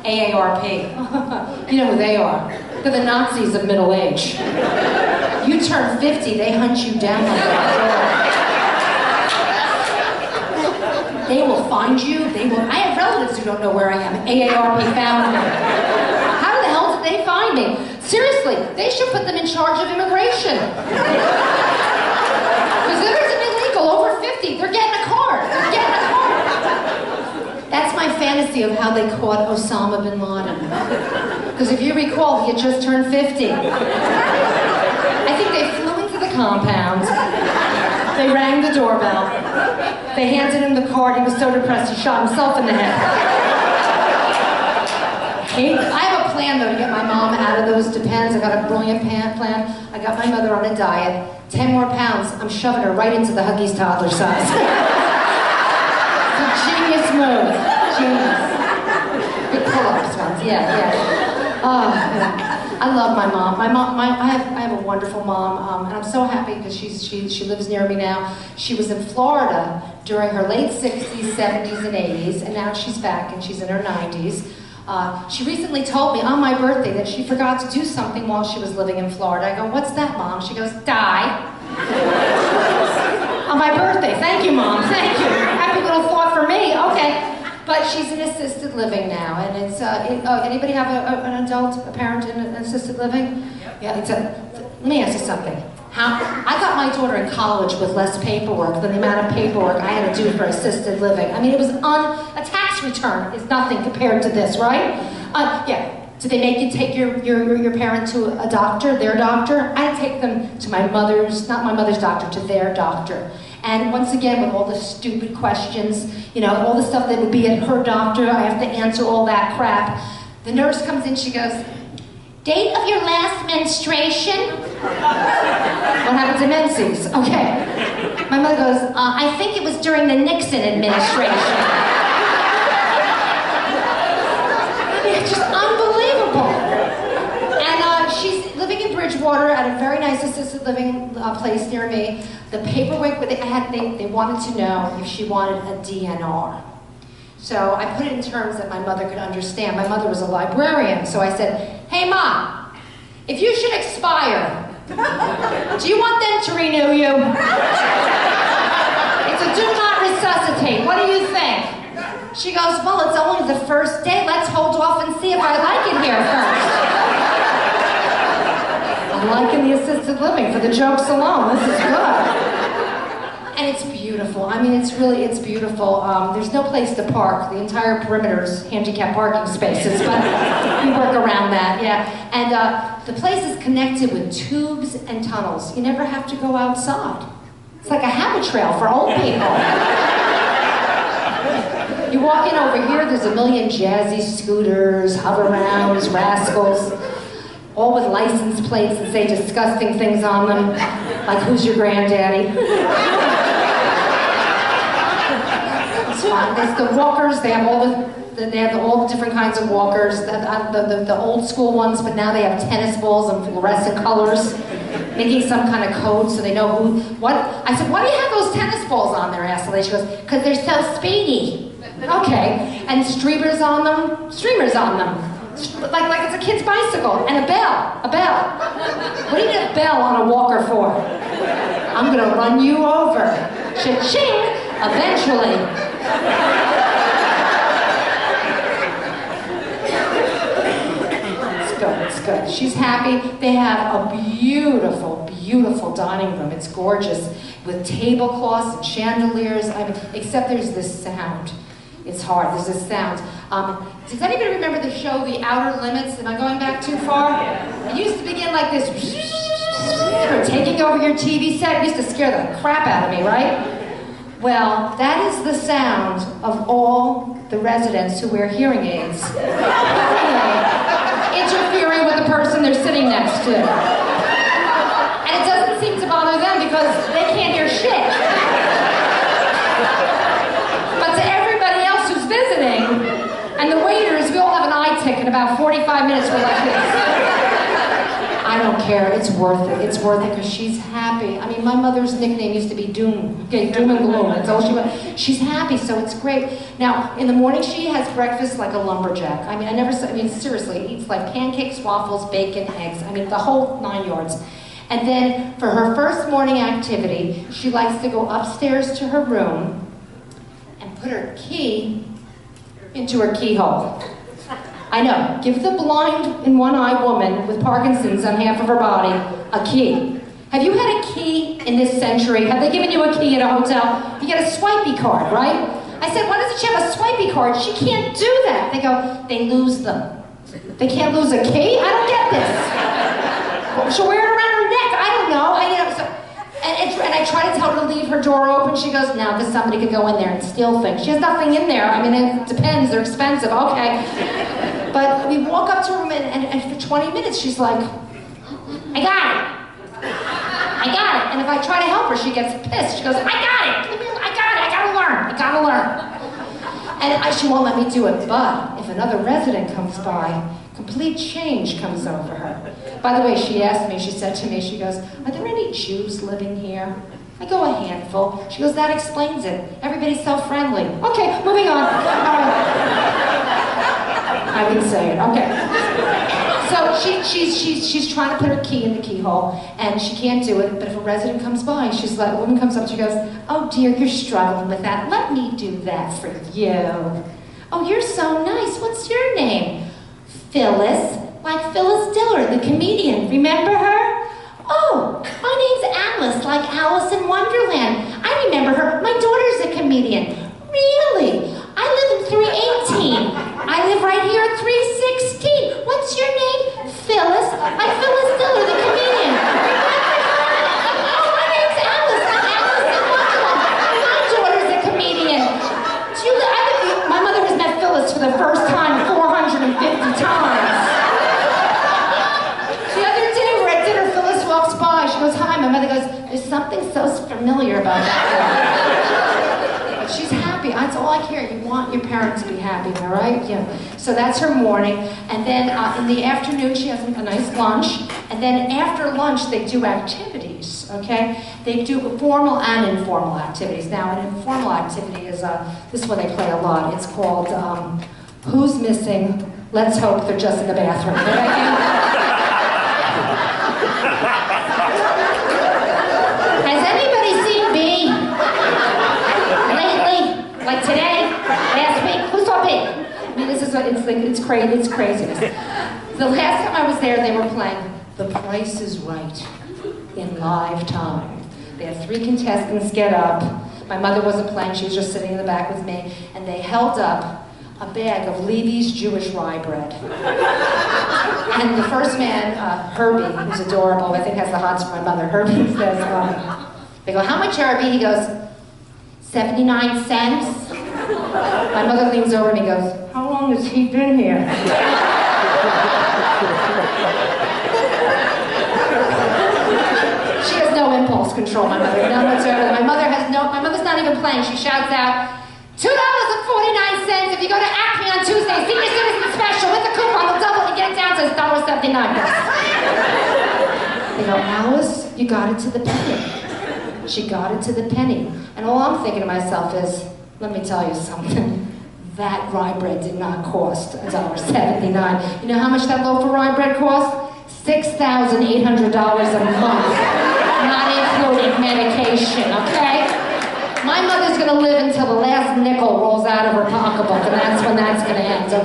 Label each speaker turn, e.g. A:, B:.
A: AARP. You know who they are. They're the Nazis of middle age. You turn 50, they hunt you down like a dog. They will find you, I have relatives who don't know where I am. AARP found me. How the hell did they find me? Seriously, they should put them in charge of immigration. Because if there's an illegal over 50, they're getting a card. They're getting a card. That's my fantasy of how they caught Osama bin Laden. Because if you recall, he had just turned 50. I think they flew into the compound. They rang the doorbell. They handed him the card. He was so depressed, he shot himself in the head. I have a plan, though, to get my mom out of those Depends. I got a brilliant plan. I got my mother on a diet. 10 more pounds, I'm shoving her right into the Huggies toddler size. It's a genius move. Genius. Big pull-ups ones, yeah. Oh, I love my mom. I have a wonderful mom, and I'm so happy because she lives near me now. She was in Florida during her late 60s, 70s, and 80s, and now she's back and she's in her 90s. She recently told me on my birthday that she forgot to do something while she was living in Florida. I go, what's that, Mom? She goes, die. On my birthday. Thank you, Mom. Thank you. Happy little thought for me. Okay. But she's in assisted living now, and it's, anybody have an adult, a parent in assisted living? Yeah, let me ask you something. I got my daughter in college with less paperwork than the amount of paperwork I had to do for assisted living. I mean, it was a tax return is nothing compared to this, right? Yeah. Did they make you take your parent to a doctor, their doctor? I had to take them to my mother's, not my mother's doctor, to their doctor. And once again, with all the stupid questions, you know, all the stuff that would be at her doctor, I have to answer all that crap. The nurse comes in, she goes, date of your last menstruation? What happened to menses? Okay. My mother goes, I think it was during the Nixon administration. It's just unbelievable. And she's living in Bridgewater at a very nice assisted living place near me. The paperwork, they wanted to know if she wanted a DNR. So I put it in terms that my mother could understand. My mother was a librarian, so I said, hey Mom, if you should expire, do you want them to renew you? It's a do not resuscitate, what do you think? She goes, well, it's only the first day, let's hold off and see if I like it here first. I'm liking the assisted living for the jokes alone, this is good. And it's beautiful. I mean, it's beautiful. There's no place to park. The entire perimeter's handicapped parking spaces, but we work around that, yeah. And the place is connected with tubes and tunnels. You never have to go outside. It's like a habit trail for old people. You walk in over here, there's a million jazzy scooters, hover-rounds, rascals, all with license plates that say disgusting things on them, like who's your granddaddy? It's the walkers. They have all the different kinds of walkers. The old school ones, but now they have tennis balls and fluorescent colors, making some kind of code so they know what. I said, why do you have those tennis balls on there? Asked the lady. She goes, because they're so speedy. Okay, and streamers on them. Like it's a kid's bicycle, and a bell. What do you need a bell on a walker for? I'm gonna run you over. Cha-ching, eventually. It's good. She's happy. They have a beautiful, beautiful dining room. It's gorgeous, with tablecloths and chandeliers. I mean, except there's this sound. It's hard, there's this sound. Does anybody remember the show, The Outer Limits? Am I going back too far? It used to begin like this, taking over your TV set. It used to scare the crap out of me, right? Well, that is the sound of all the residents who wear hearing aids. Interfering with the person they're sitting next to. And it doesn't seem to bother them because they can't hear shit. But to everybody else who's visiting, and the waiters, we all have an eye tick in about 45 minutes, we're like this. I don't care, it's worth it. It's worth it because she's happy. I mean, my mother's nickname used to be Doom. Okay, Doom and Gloom. That's all she was. She's happy, so it's great. Now, in the morning, she has breakfast like a lumberjack. I mean, seriously, eats like pancakes, waffles, bacon, eggs. I mean, the whole 9 yards. And then, for her first morning activity, she likes to go upstairs to her room and put her key into her keyhole. I know, give the blind in one eye woman with Parkinson's on half of her body a key. Have you had a key in this century? Have they given you a key at a hotel? You get a swipey card, right? I said, why doesn't she have a swipey card? She can't do that. They go, they lose them. They can't lose a key? I don't get this. She'll wear it around her neck. I don't know. And I try to tell her to leave her door open. She goes, no, because somebody could go in there and steal things. She has nothing in there. I mean, it depends. They're expensive. Okay. But we walk up to her room, and for 20 minutes, she's like, I got it. I got it. And if I try to help her, she gets pissed. She goes, I got it. I got it. I gotta learn. I gotta learn. And she won't let me do it. But if another resident comes by, complete change comes over her. By the way, she asked me, she said to me, she goes, are there any Jews living here? I go, a handful. She goes, that explains it. Everybody's so friendly. Okay, moving on. I can say it, okay. So she's trying to put her key in the keyhole, and she can't do it, but if a resident comes by, she's like, a woman comes up, she goes, oh dear, you're struggling with that. Let me do that for you. Oh, you're so nice. What's your name? Phyllis. Like Phyllis Diller, the comedian. Remember her? Oh, my name's Alice, like Alice in Wonderland. I remember her. My daughter's a comedian. Really? I live in 318. I live right here at 316. What's your name? Phyllis. Like Phyllis Diller, the comedian. Oh, my name's Alice, like Alice in Wonderland. My daughter's a comedian. My mother has met Phyllis for the first time 450 times. She goes, hi. My mother goes, there's something so familiar about that. But she's happy. That's all I care. You want your parent to be happy, all right? Yeah. So that's her morning. And then in the afternoon, she has a nice lunch. And then after lunch, they do activities, okay? They do formal and informal activities. Now, an informal activity is, this one they play a lot. It's called, Who's Missing? Let's Hope They're Just in the Bathroom. Has anybody seen B? Lately? Like today? Last week? Who saw B? I mean, this is what it's craziness. The last time I was there, they were playing The Price is Right in Lifetime. They had 3 contestants get up. My mother wasn't playing, she was just sitting in the back with me, and they held up a bag of Levy's Jewish rye bread. And the first man, Herbie, who's adorable, I think has the hots for my mother, Herbie says, they go, how much, Herbie? He goes, 79 cents. My mother leans over and he goes, how long has he been here? She has no impulse control, my mother, none whatsoever. My mother's not even playing, she shouts out, $2.49 if you go to Acme on Tuesday, senior citizen special with the coupon, we'll double it and get it down to $1.79. They go, Alice, you got it to the penny. She got it to the penny. And all I'm thinking to myself is, let me tell you something. That rye bread did not cost $1.79. You know how much that loaf of rye bread cost? $6,800 a month. Not including medication, okay? My mother's gonna live until the last nickel rolls out of her pocketbook, and that's when that's gonna end, okay?